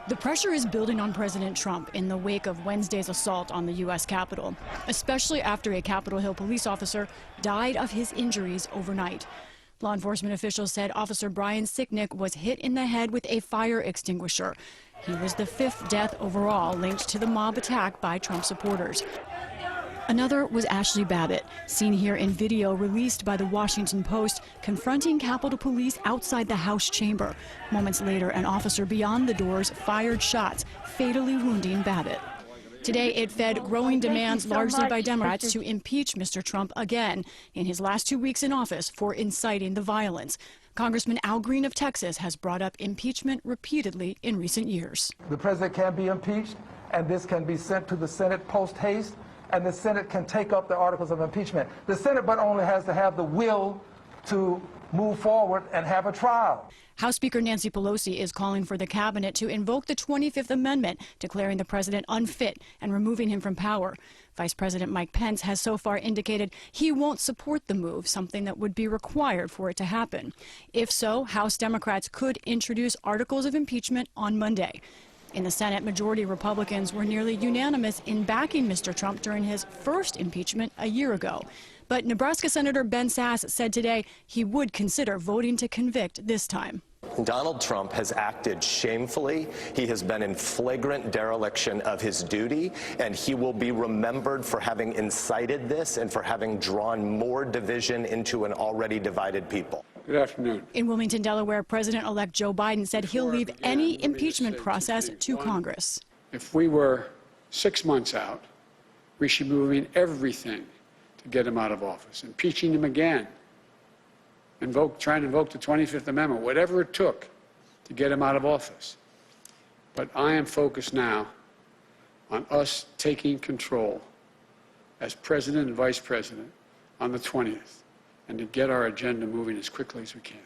The pressure is building on President Trump in the wake of Wednesday's assault on the U.S. Capitol, especially after a Capitol Hill police officer died of his injuries overnight. Law enforcement officials said Officer Brian Sicknick was hit in the head with a fire extinguisher. He was the fifth death overall linked to the mob attack by Trump supporters. Another was Ashley Babbitt, seen here in video released by the Washington Post, confronting Capitol Police outside the House chamber. Moments later, an officer beyond the doors fired shots, fatally wounding Babbitt. Today, it fed growing demands largely by Democrats to impeach Mr. Trump again in his last 2 weeks in office for inciting the violence. Congressman Al Green of Texas has brought up impeachment repeatedly in recent years. The president can be impeached, and this can be sent to the Senate post haste, and the Senate can take up the articles of impeachment. The Senate but only has to have the will to move forward and have a trial. House Speaker Nancy Pelosi is calling for the cabinet to invoke the 25th Amendment, declaring the president unfit and removing him from power. Vice President Mike Pence has so far indicated he won't support the move, something that would be required for it to happen. If so, House Democrats could introduce articles of impeachment on Monday. In the Senate, majority Republicans were nearly unanimous in backing Mr. Trump during his first impeachment a year ago. But Nebraska Senator Ben Sasse said today he would consider voting to convict this time. Donald Trump has acted shamefully. He has been in flagrant dereliction of his duty, and he will be remembered for having incited this and for having drawn more division into an already divided people. Good afternoon. In Wilmington, Delaware, President-elect Joe Biden said he'll leave any impeachment process to Congress. If we were 6 months out, we should be moving everything to get him out of office, impeaching him again, trying to invoke the 25th Amendment, whatever it took to get him out of office. But I am focused now on us taking control as president and vice president on the 20th, and to get our agenda moving as quickly as we can.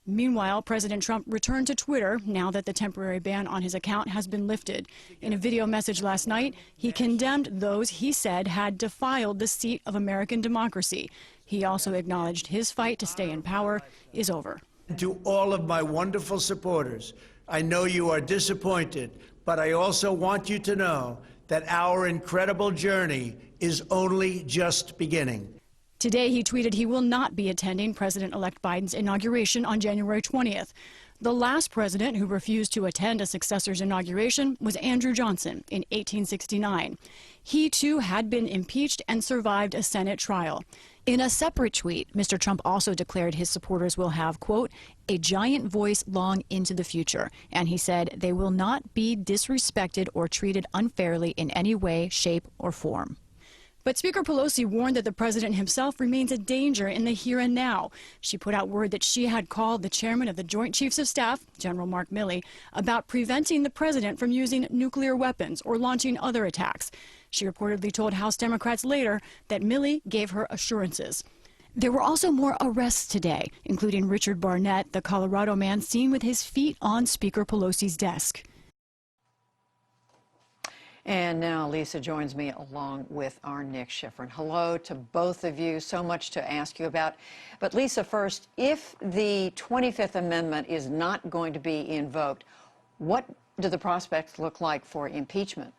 Meanwhile, President Trump returned to Twitter now that the temporary ban on his account has been lifted. In a video message last night, he condemned those he said had defiled the seat of American democracy. He also acknowledged his fight to stay in power is over. To all of my wonderful supporters, I know you are disappointed, but I also want you to know that our incredible journey is only just beginning. Today, he tweeted he will not be attending President-elect Biden's inauguration on January 20th. The last president who refused to attend a successor's inauguration was Andrew Johnson in 1869. He, too, had been impeached and survived a Senate trial. In a separate tweet, Mr. Trump also declared his supporters will have, quote, a giant voice long into the future. And he said they will not be disrespected or treated unfairly in any way, shape, or form. But Speaker Pelosi warned that the president himself remains a danger in the here and now. She put out word that she had called the chairman of the Joint Chiefs of Staff, General Mark Milley, about preventing the president from using nuclear weapons or launching other attacks. She reportedly told House Democrats later that Milley gave her assurances. There were also more arrests today, including Richard Barnett, the Colorado man seen with his feet on Speaker Pelosi's desk. And now Lisa joins me along with our Nick Schifrin. Hello to both of you. So much to ask you about. But Lisa, first, if the 25th Amendment is not going to be invoked, what do the prospects look like for impeachment?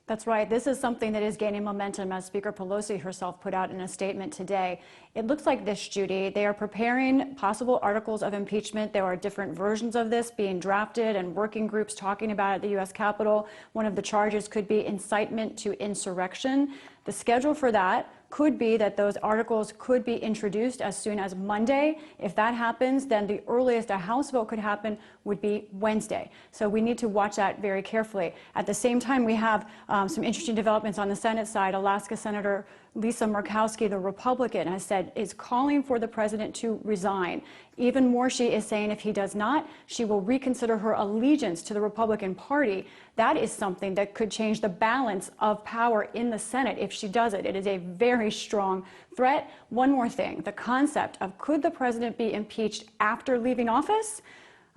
That's right. This is something that is gaining momentum, as Speaker Pelosi herself put out in a statement today. It looks like this, Judy. They are preparing possible articles of impeachment. There are different versions of this being drafted and working groups talking about it at the U.S. Capitol. One of the charges could be incitement to insurrection. The schedule for that could be that those articles could be introduced as soon as Monday. If that happens, then the earliest a House vote could happen would be Wednesday. So we need to watch that very carefully. At the same time, we have some interesting developments on the Senate side. Alaska Senator Lisa Murkowski, the Republican, has said is calling for the president to resign. Even more, she is saying if he does not, she will reconsider her allegiance to the Republican Party. That is something that could change the balance of power in the Senate if she does it. It is a very strong threat. One more thing, the concept of could the president be impeached after leaving office?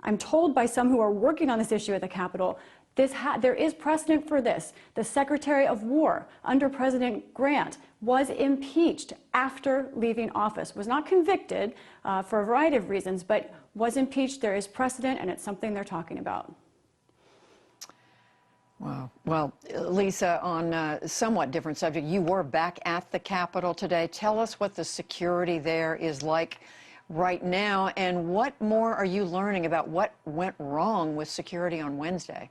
I'm told by some who are working on this issue at the Capitol, there is precedent for this. The Secretary of War under President Grant was impeached after leaving office, was not convicted for a variety of reasons, but was impeached. There is precedent, and it's something they're talking about. Wow. Well, Lisa, on a somewhat different subject, you were back at the Capitol today. Tell us what the security there is like right now, and what more are you learning about what went wrong with security on Wednesday?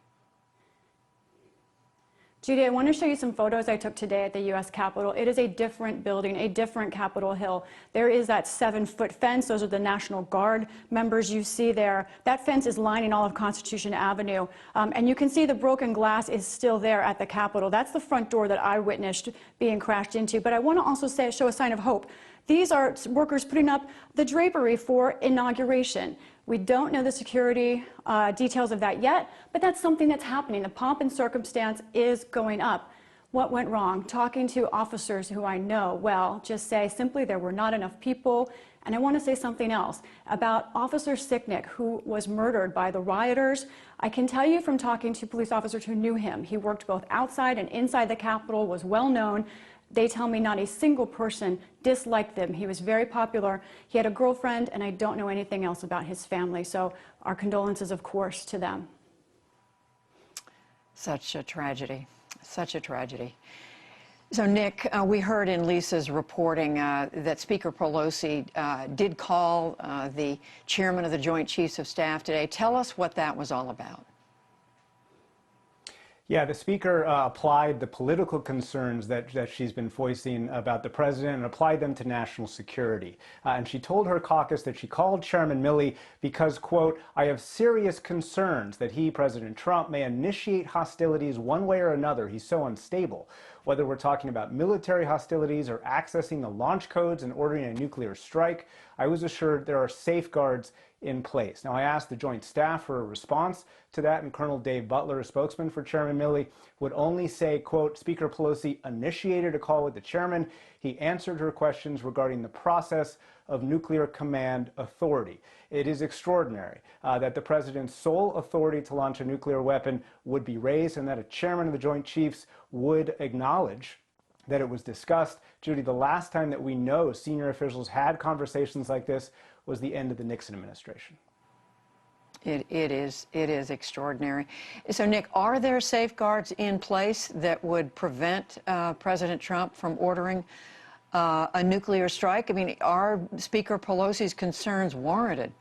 Judy, I want to show you some photos I took today at the U.S. Capitol. It is a different building, a different Capitol Hill. There is that 7-foot fence. Those are the National Guard members you see there. That fence is lining all of Constitution Avenue. And you can see the broken glass is still there at the Capitol. That's the front door that I witnessed being crashed into. But I want to also show a sign of hope. These are workers putting up the drapery for inauguration. We don't know the security details of that yet, but that's something that's happening. The pomp and circumstance is going up. What went wrong? Talking to officers who I know well just say simply there were not enough people. And I want to say something else about Officer Sicknick, who was murdered by the rioters. I can tell you from talking to police officers who knew him, he worked both outside and inside the Capitol, was well known. They tell me not a single person disliked him. He was very popular. He had a girlfriend, and I don't know anything else about his family. So our condolences, of course, to them. Such a tragedy. Such a tragedy. So, Nick, we heard in Lisa's reporting that Speaker Pelosi did call the chairman of the Joint Chiefs of Staff today. Tell us what that was all about. Yeah, the Speaker applied the political concerns that she's been voicing about the president and applied them to national security. And she told her caucus that she called Chairman Milley because, quote, I have serious concerns that he, President Trump, may initiate hostilities one way or another. He's so unstable. Whether we're talking about military hostilities or accessing the launch codes and ordering a nuclear strike, I was assured there are safeguards in place. Now, I asked the Joint Staff for a response to that, and Colonel Dave Butler, a spokesman for Chairman Milley, would only say, quote, Speaker Pelosi initiated a call with the chairman. He answered her questions regarding the process of nuclear command authority. It is extraordinary that the president's sole authority to launch a nuclear weapon would be raised and that a chairman of the Joint Chiefs would acknowledge that it was discussed. Judy, the last time that we know senior officials had conversations like this was the end of the Nixon administration. It is extraordinary. So, Nick, are there safeguards in place that would prevent President Trump from ordering a nuclear strike? I mean, are Speaker Pelosi's concerns warranted?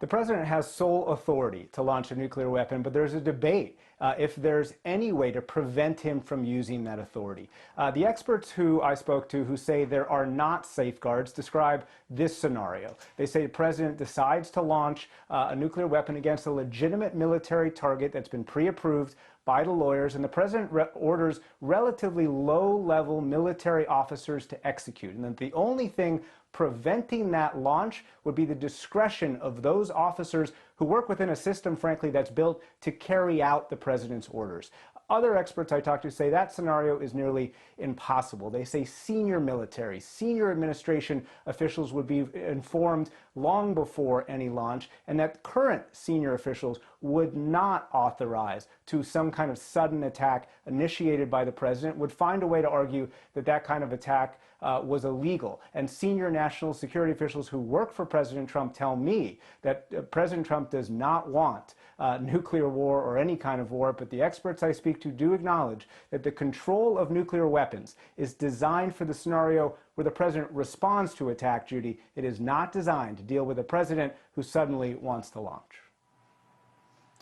The president has sole authority to launch a nuclear weapon, but there's a debate if there's any way to prevent him from using that authority. The experts who I spoke to who say there are not safeguards describe this scenario. They say the president decides to launch a nuclear weapon against a legitimate military target that's been pre-approved by the lawyers, and the president orders relatively low-level military officers to execute. And then the only thing preventing that launch would be the discretion of those officers who work within a system, frankly, that's built to carry out the president's orders. Other experts I talked to say that scenario is nearly impossible. They say senior military, senior administration officials would be informed long before any launch, and that current senior officials would not authorize to some kind of sudden attack initiated by the president, would find a way to argue that that kind of attack was illegal. And senior national security officials who work for President Trump tell me that President Trump does not want nuclear war or any kind of war, but the experts I speak to do acknowledge that the control of nuclear weapons is designed for the scenario where the president responds to attack, Judy. It is not designed to deal with a president who suddenly wants to launch.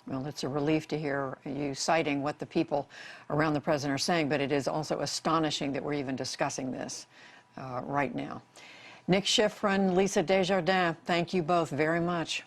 Well, it's a relief to hear you citing what the people around the president are saying, but it is also astonishing that we're even discussing this right now. Nick Schifrin, Lisa Desjardins, thank you both very much.